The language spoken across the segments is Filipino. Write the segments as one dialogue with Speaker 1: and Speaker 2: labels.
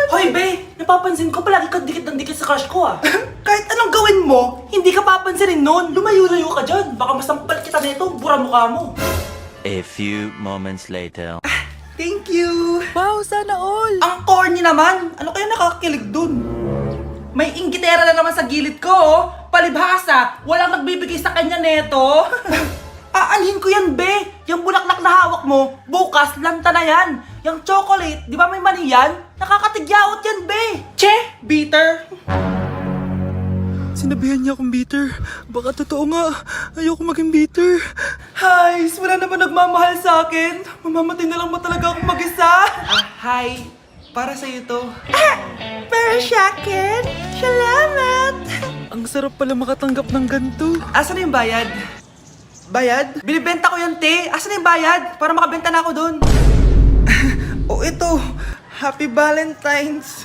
Speaker 1: Hoy, be! Napapansin ko palagi kang dikit ng dikit sa crush ko, ah.
Speaker 2: Kahit anong gawin mo,
Speaker 1: Hindi ka papansinin nun. Lumayo-layo ka dyan. Baka masampal kita nito. Bura mukha mo.
Speaker 3: A few moments later.
Speaker 2: thank you.
Speaker 1: Wow, sana all.
Speaker 2: Ang corny naman. Ano kaya nakakakilig dun? May inggitera na naman sa gilid ko, oh. Palibhasa, walang nagbibigay sa kanya neto. Aanhin ko yan, be. Yung bulaklak na hawak mo, bukas, lanta na yan. Yung chocolate, di ba may mani yan? Nakakatigyawat yan, be. Che, bitter.
Speaker 4: Sinabihan niya akong bitter. Baka totoo nga. Ayoko maging bitter.
Speaker 2: Hi, wala naman nagmamahal sa akin. Mamamatay na lang ba talaga akong mag-isa? Hi, para sa'yo to. Para sa akin? Salamat.
Speaker 4: Ang sarap pala makatanggap ng ganito.
Speaker 2: Asan na yung bayad? Bayad? Binibenta ko yung te. Asan na yung bayad? Para makabenta na ako dun. Oh, ito. Happy Valentine's.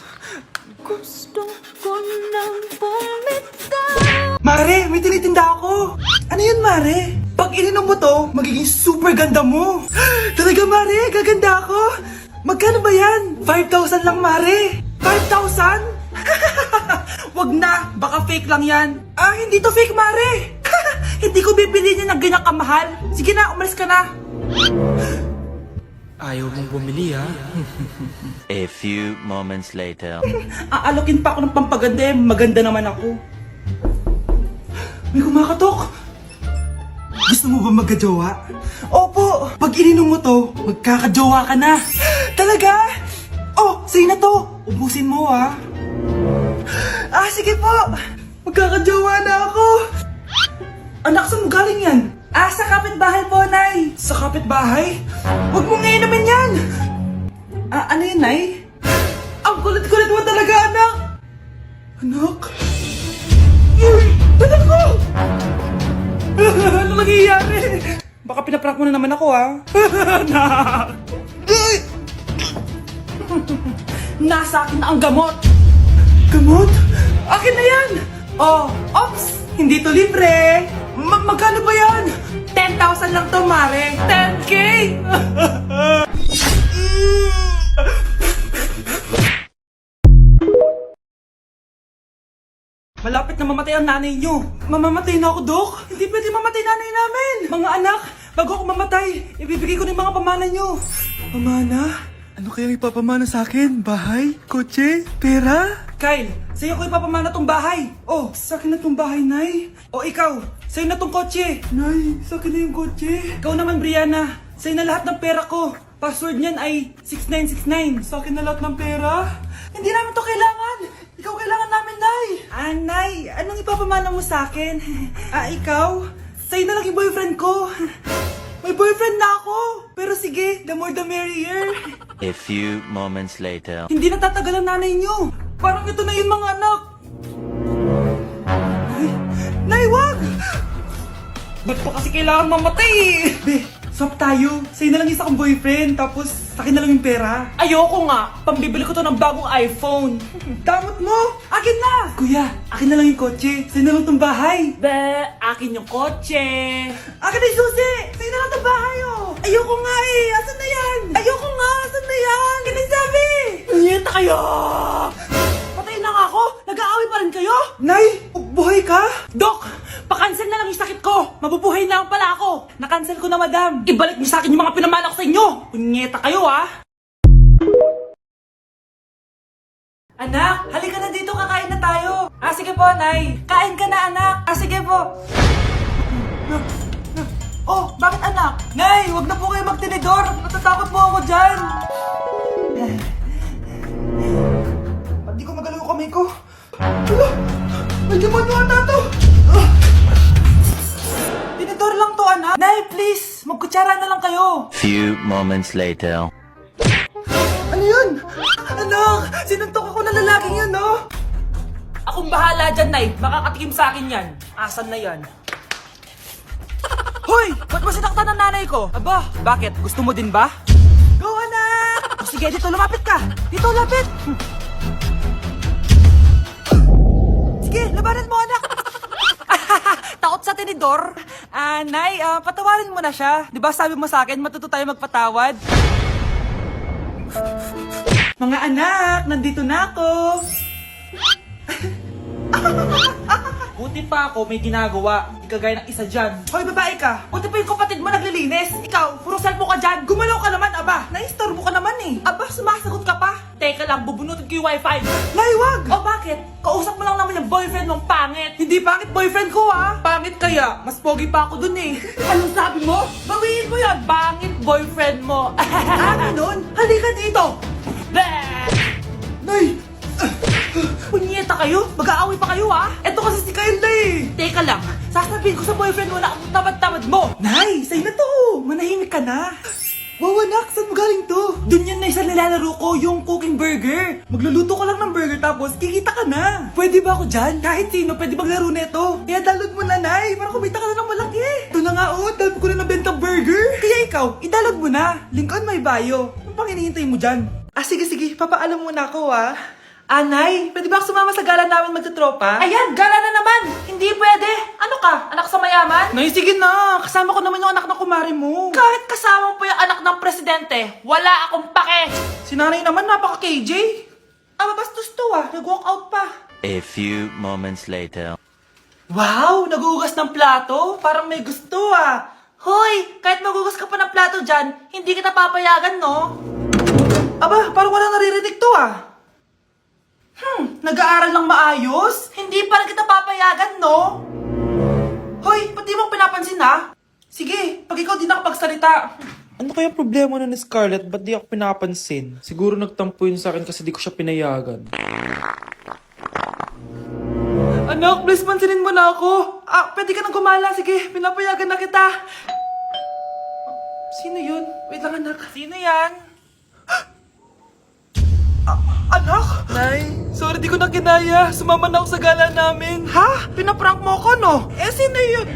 Speaker 5: Gusto ko nang bumitaw.
Speaker 2: Mare, may tinitinda ako. Ano yun, Mare? Pag ininom mo to, magiging super ganda mo. Talaga, Mare? Gaganda ako? Magkano ba yan? 5,000 lang, Mare. 5,000? Wag na, baka fake lang yan. Ah, hindi to fake, Mare. Hindi ko bibili niya ng ganyan kamahal. Sige na, umalis ka na.
Speaker 1: Ayaw mong bumili, ha?
Speaker 3: A few moments later.
Speaker 2: Aalokin pa ako ng pampaganda, maganda naman ako. May kumakatok. Gusto mo ba magkajowa? Opo! Pag ininom mo to, magkakajowa ka na. Talaga? Oh, sa'yo na to. Ubusin mo, ha? Ah, sige po. Magkakajowa na ako. Anak, saan mo galing yan? Ah, sa kapitbahay po, Nay. Sa kapitbahay? Huwag mong inumin yan. Ah, ano yun, Nay? Ang kulit-kulit mo talaga, anak. Anak? Anak ko! Ano nangyayari? Baka pinaprank mo na naman ako, ha? Anak! Nasa akin na ang gamot! Gamot? Akin na yan! Oh, ops! Hindi to libre! Magkano ba yan? 10,000 lang to, Mare! 10K! Malapit na mamatay ang nanay nyo. Mamamatay na ako, Dok. Hindi pwede mamatay nanay namin. Mga anak, bago ako mamatay, ibibigay ko na yung mga pamana nyo.
Speaker 4: Pamana? Ano kayang ipapamana sa akin? Bahay? Kotse? Pera?
Speaker 2: Kyle, sa'yo ko ipapamana tong bahay. Oh, sa akin na tong bahay, Nay. O ikaw, sa'yo na tong kotse.
Speaker 4: Nay, sa akin na yung kotse.
Speaker 2: Ikaw naman, Brianna, sa'yo na lahat ng pera ko. Password niyan ay 6969.
Speaker 4: Sa akin na lahat ng pera?
Speaker 2: Hindi namin to kailangan. Ikaw kailangan namin, Nay. Ah, Nay, anong ipapamana mo sa akin? Ah, ikaw? Sa'yo na lang yung boyfriend ko. May boyfriend na ako. Pero sige, the more the merrier.
Speaker 3: A few moments later.
Speaker 2: Hindi na tatagal ang nanay niyo. Parang ito na yun, mga anak. Ay, Nay, wag! Ba't pa kasi kailangan mamatay eh? Be, swap tayo. Sa'yo na lang isa kong boyfriend, tapos sa akin na lang yung pera.
Speaker 1: Ayoko nga. Pambibili ko to ng bagong iPhone.
Speaker 2: Damot mo! Akin na! Kuya, akin na lang yung kotse. Sa'yo na lang tong bahay.
Speaker 1: Be, akin yung kotse.
Speaker 2: Akin na yung susi! Sa'yo na lang tong bahay, oh! Ayoko nga eh! Asan na yan? Ayoko nga! Asan na yan? Ganun sabi!
Speaker 1: Niyenta kayo! Patay na nga ako. Nag-aaway pa rin kayo?
Speaker 2: Nay, buhay ka?
Speaker 1: Dok, pakancel na lang yung sakit ko. Mabubuhay na lang pala ako.
Speaker 2: Nakancel ko na, madam.
Speaker 1: Ibalik niyo sa akin yung mga pinamana ko sa inyo. Punyeta kayo, ha?
Speaker 2: Anak, halika na dito, kakain na tayo. Ah, sige po, Nay. Kain ka na, anak. Ah, sige po. Oh, bakit anak? Nay, wag na po kayo magtinidor. Natatakot po ako dyan. Hindi ko magalaw yung kamay ko. Hala, may demonyo ata to. Tinidor lang to, anak. Nay, please, magkutsara na lang kayo.
Speaker 3: Few moments later.
Speaker 2: Ano yun? Anak, sinuntok ako na lalaking yun, no?
Speaker 1: Akong bahala dyan, Nay. Makakatikim sa akin yan. Asan na yan?
Speaker 2: Hoy! Ba't mo sinaktan ng nanay ko? Aba, bakit? Gusto mo din ba? Go, anak! O sige, dito, lumapit ka! Dito, lapit! Sige, labanan mo, anak! Takot sa tinidor? Nay, patawarin mo na siya. Di ba sabi mo sa akin, matuto tayo magpatawad? Mga anak, nandito na ako. Buti pa ako may ginagawa. Di kagaya ng isa dyan. Hoy, babae ka. Buti pa yung kapatid mo naglilinis. Ikaw, puro cellphone ka dyan. Gumalaw ka naman, aba. Naistorbo ka naman eh. Aba, sumasagot ka pa. Teka lang, bubunutin ko yung wifi. Nay, wag! O bakit? Kausap mo lang naman yung boyfriend mong pangit. Hindi pangit boyfriend ko ha. Pangit kaya. Mas pogi pa ako dun eh. Anong sabi mo? Bawiin mo yan. Pangit boyfriend mo. Ganun? Halika dito. Nay! Punyeta kayo? Mag-aaway pa kayo ha? Eto kasi si Kyle na eh. Teka lang, sasabihin ko sa boyfriend mo na ang tamad-tamad mo. Nay, sa'yo na to. Manahimik ka na. Wow anak, saan mo galing to? Dun yun na isa nilalaro ko, yung cooking burger. Magluluto ka lang ng burger tapos kikita ka na. Pwede ba ako dyan? Kahit sino, pwede maglaro nito. Kaya download mo na, Nay, para kumita ka na ng malaki. Ito na nga oh, dami ko na nabenta burger. Kaya ikaw, i-download mo na. Link on my bio. Ano pang hinihintay mo dyan? Ah, sige, papaalam muna ako ah. Anay, pwede ba ako sumama sa gala namin magtutropa? Ayan, gala na naman! Hindi pwede! Ano ka? Anak sa mayaman? Nay, sige na! Kasama ko naman yung anak ng kumari mo. Kahit kasama mo pa yung anak ng presidente, wala akong pake! Si nanay naman, napaka-KJ. Bastos to ah, nag-walk out pa.
Speaker 3: A few moments later.
Speaker 2: Wow, nagugas ng plato? Parang may gusto ah. Hoy, kahit magugas ka pa ng plato dyan, hindi kita papayagan, no? Aba, parang wala naririnig to ah. Nag-aaral ng maayos? Hindi pa rin kita papayagan, no? Hoy, pati mo pinapansin, ha? Sige, pag ikaw di nakapagsalita.
Speaker 4: Ano kaya problema na ni Scarlett? Ba't di ako pinapansin? Siguro nagtampo yun sa akin kasi di ko siya pinayagan.
Speaker 2: Anak, please pansinin mo na ako. Pwede ka nang gumala. Sige, pinapayagan na kita. Sino yun? Wait lang, anak. Sino yan? Anak?
Speaker 4: Nay, sorry di ko na kinaya. Sumama na ako sa gala namin.
Speaker 2: Ha? Pinaprank mo ko, no? Sino yun?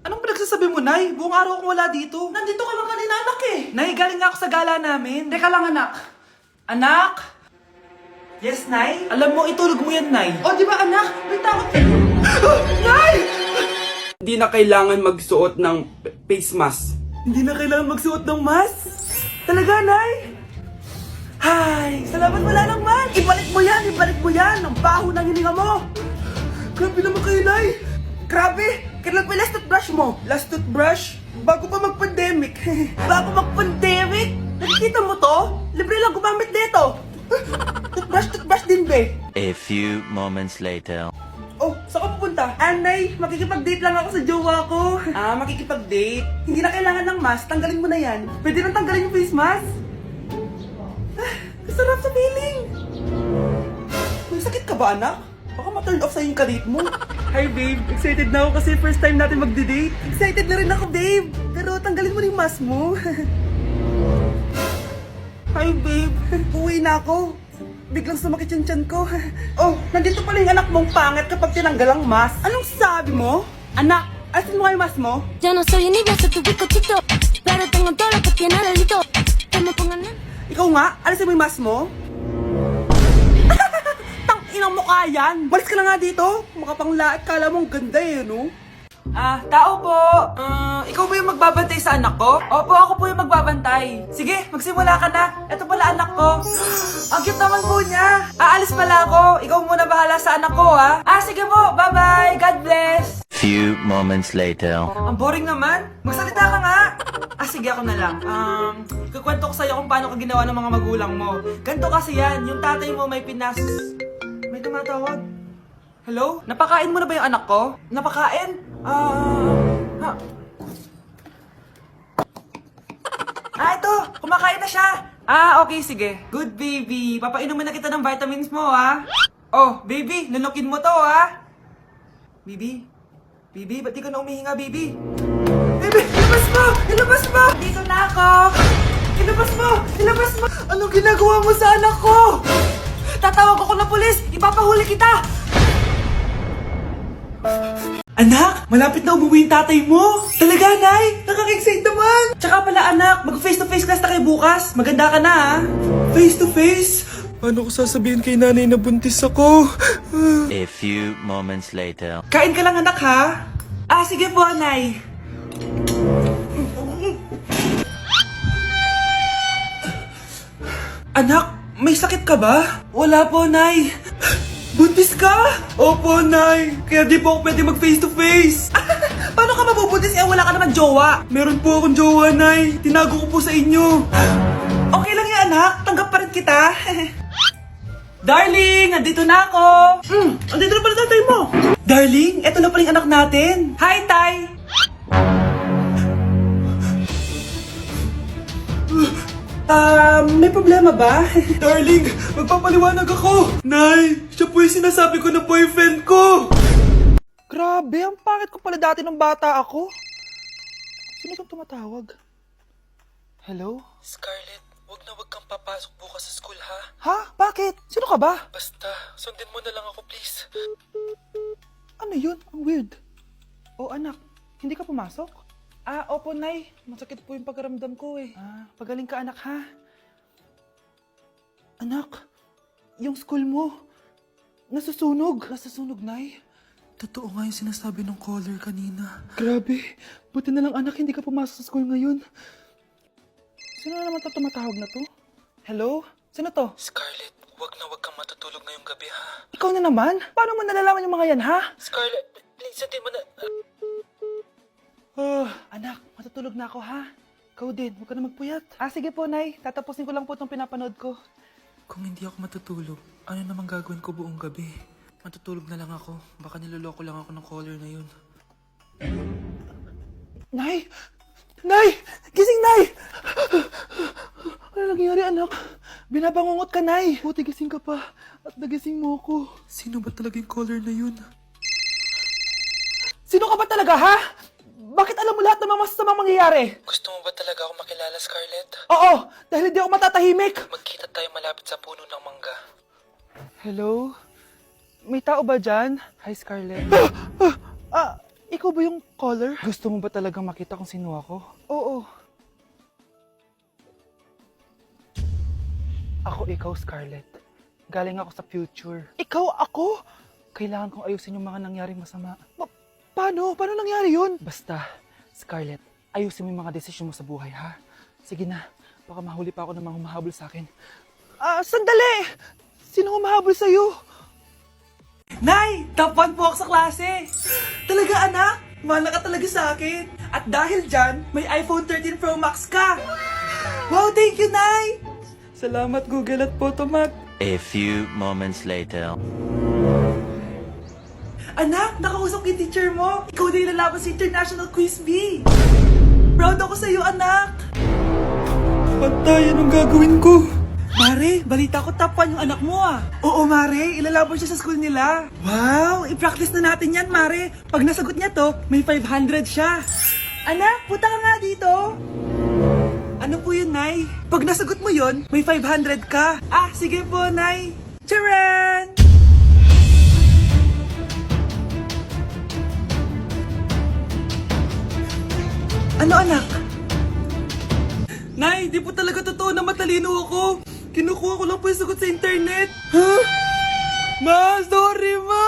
Speaker 2: Anong pinagsasabi mo, Nay? Buong araw akong wala dito. Nandito ka lang kanina, anak eh. Nay, galing nga ako sa gala namin. Teka lang, anak. Anak? Yes, Nay? Alam mo, itulog mo yan, Nay. O, di ba, anak? May takot ka. Nay!
Speaker 1: Hindi na kailangan magsuot ng face mask.
Speaker 2: Hindi na kailangan magsuot ng mask? Talaga, Nay? Hay, salamat wala lang man. Ibalik mo yan. Ang baho ng hininga mo. Grabe naman kayo, Nay. Grabe, kailan pa yung last toothbrush mo? Last toothbrush? Bago pa mag-pandemic. Bago mag-pandemic? Nakikita mo to? Libre lang gumamit dito. Toothbrush din, be.
Speaker 3: A few moments later.
Speaker 2: Oh, saan ka pupunta? Anay, makikipag-date lang ako sa jowa ko. Makikipag-date? Hindi na kailangan ng mask, tanggalin mo na yan. Pwede nang tanggalin yung face mask? Sarap sa feeling! May sakit ka ba, anak? Baka ma-turn off sa'yo yung kadate mo. Hi, babe. Excited na ako kasi first time natin magde-date. Excited na rin ako, babe. Pero tanggalin mo rin yung mask mo. Hi, babe. Uwi na ako. Biglang sumakit yung tiyan ko. Oh, nandito pala yung anak mong pangit kapag tinanggal ang mask. Anong sabi mo? Anak, asin mo nga yung mask mo?
Speaker 5: Yo no soy niña, soy tu bizcochito, pero tengo todo lo que tiene delito. Que me pongan en...
Speaker 2: Ikaw nga, alisin mo yung mask mo. Tang-inang mukha yan. Malis ka na nga dito. Makapanglaat, kala mong ganda eh, no? Tao po. Ikaw ba yung magbabantay sa anak ko? Opo, ako po yung magbabantay. Sige, magsimula ka na. Ito pala anak ko. Ang cute naman po niya. Aalis pala ako. Ikaw muna bahala sa anak ko, ha? Sige po. Bye-bye. God bless.
Speaker 3: Few moments later.
Speaker 2: Ang boring naman. Magsalita ka nga. Sige, ako na lang. Kukwento ko sa'yo kung paano ka ginawa ng mga magulang mo. Ganto kasi yan. Yung tatay mo may pinas... May tumatawag. Hello? Napakain mo na ba yung anak ko? Napakain? Ito! Kumakain na siya! Okay, sige. Good, baby. Papainumin na kita ng vitamins mo, ha? Oh, baby, lunukin mo to, ha? Baby? Baby, ba't di ka na umihinga, baby? Baby, ilabas mo! Ilabas mo! Dito na ako! Ilabas mo! Ilabas mo! Anong ginagawa mo sa anak ko? Tatawag ako ng pulis! Ipapahuli kita! Anak, malapit na umuwi yung tatay mo. Talaga, Nay? Nakaka-excite naman. Tsaka pala, anak, mag-face-to-face class na kayo bukas. Maganda ka na, ha? Face-to-face?
Speaker 4: Paano ko sasabihin kay nanay na buntis ako?
Speaker 3: A few moments later.
Speaker 2: Kain ka lang, anak, ha? Sige po, Nay. Anak, may sakit ka ba? Wala po, Nay. Buntis ka? Opo, Nay. Kaya di po ako pwede mag face to face. Paano ka mabubuntis? Wala ka naman jowa. Meron po akong jowa, Nay. Tinago ko po sa inyo. Okay lang yan, anak. Tanggap pa rin kita. Darling, nandito na ako. Andito na pala tatay mo. Darling, eto na pala yung anak natin. Hi, Tay. May problema ba? Darling, magpapaliwanag ako. Nay, siya po yung sinasabi ko na boyfriend ko. Grabe, ang pangit ko pala dati nung bata ako. Sino kang tumatawag? Hello?
Speaker 4: Scarlett, wag na wag kang papasok bukas sa school, ha?
Speaker 2: Ha? Bakit? Sino ka ba?
Speaker 4: Basta, sundin mo na lang ako, please.
Speaker 2: Ano yun? Ang weird. Oh, anak, hindi ka pumasok? Opo, Nay. Masakit po yung pagkaramdam ko eh. Pagaling ka, anak, ha? Anak, yung school mo, nasusunog. Nasusunog, Nay?
Speaker 4: Totoo nga yung sinasabi ng caller kanina.
Speaker 2: Grabe. Buti na lang, anak, hindi ka pumasok sa school ngayon. Sino na naman tumatawag na to? Hello? Sino to?
Speaker 4: Scarlett, wag na wag kang matutulog ngayong gabi, ha?
Speaker 2: Ikaw na naman? Paano mo nalalaman yung mga yan, ha?
Speaker 4: Scarlett, please, sundin mo na...
Speaker 2: Anak, matutulog na ako, ha? Ikaw din, huwag ka na magpuyat. Sige po, Nay. Tatapusin ko lang po itong pinapanood ko.
Speaker 4: Kung hindi ako matutulog, ano namang gagawin ko buong gabi? Matutulog na lang ako. Baka niloloko lang ako ng caller na yun.
Speaker 2: Nay! Nay! Gising, Nay! Ano nangyari, anak? Binabangungot ka, Nay! Buti gising ka pa. At nagising mo ako.
Speaker 4: Sino ba talaga yung caller na yun?
Speaker 2: Sino ka ba talaga, ha? Bakit alam mo lahat ng mga masasamang mangyayari?
Speaker 4: Gusto mo ba talaga ako makilala, Scarlett?
Speaker 2: Oo! Dahil hindi ako matatahimik!
Speaker 4: Magkita tayo malapit sa puno ng mangga.
Speaker 2: Hello? May tao ba dyan? Hi, Scarlett. Ikaw ba yung caller? Gusto mo ba talagang makita kung sino ako? Oo. Ako ikaw, Scarlett. Galing ako sa future. Ikaw ako? Kailangan kong ayusin yung mga nangyaring masama. Paano? Paano nangyari yun? Basta, Scarlett, ayusin mo yung mga desisyon mo sa buhay, ha? Sige na, baka mahuli pa ako ng mga humahabol sa akin. Sandali! Sino humahabol sa'yo? Nay! Top 1 po ako sa klase! Talaga, anak? Mana ka talaga sa akin. At dahil dyan, may iPhone 13 Pro Max ka! Wow, thank you, Nay! Salamat, Google at Photomac.
Speaker 3: A few moments later.
Speaker 2: Anak, nakausap yung teacher mo. Ikaw na yung lalaban sa International Quiz Bee. Proud ako sa'yo, anak.
Speaker 4: Patay, anong gagawin ko?
Speaker 2: Mare, balita ko top 1 yung anak mo ah. Oo, Mare, ilalaban siya sa school nila. Wow, i-practice na natin yan, Mare. Pag nasagot niya to, may 500 siya. Anak, punta ka nga dito. Ano po yun, Nay? Pag nasagot mo yun, may 500 ka. Sige po, Nay. Charan! Ano, anak? Nay, di po talaga totoo na matalino ako. Kinukuha ko lang po yung sagot sa internet. Ha? Ma, sorry, ma.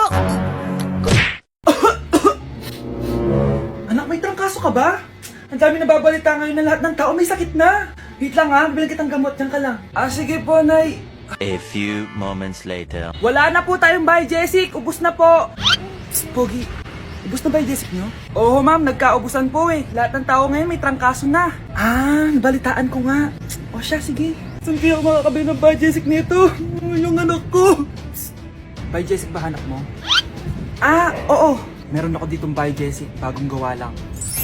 Speaker 2: Anak, may trangkaso ka ba? Ang dami nababalita ngayon na lahat ng tao may sakit na. Wait lang ha, bilang kitang gamot, dyan ka lang. Sige po, Nay.
Speaker 3: A few moments later.
Speaker 2: Wala na po tayong bahay, Jessic. Ubus na po. Pogi, ubus na ba yung Jessic nyo? Oo, ma'am. Nagkaubusan po eh. Lahat ng tao ngayon may trangkaso na. Nabalitaan ko nga. O siya, sige. Saan kaya ako makakabili ng bahay, Jessic nito? Yung anak ko. Bahay, Jessic ba hanap mo? Oo. Meron ako ditong bahay, Jessic. Bagong gawa lang.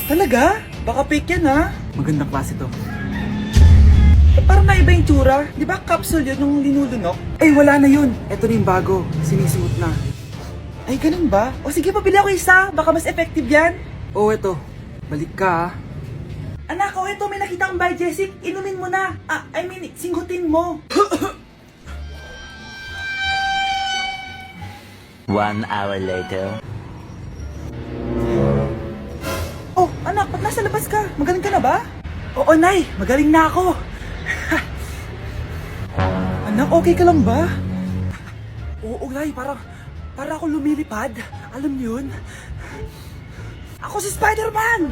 Speaker 2: Talaga? Baka fake yan, ha? Magandang klase to. Parang naiba yung tsura. Di ba capsule yun nung linulunok? Wala na yun. Ito na yung bago. Sinisuot na. Ay, ganun ba? O sige, pabili ako isa. Baka mas effective yan. Eto. Balik ka, ha? Anak, ito. May nakita kang bahay, Jessic. Inumin mo na. Singhutin mo.
Speaker 3: 1 hour later.
Speaker 2: Anak, ba't nasa labas ka? Magaling ka na ba? Oo, Nay. Magaling na ako. Anak, okay ka lang ba? Oo, Nay. Para ako lumilipad. Alam niyo yun? Ako si Spider-Man!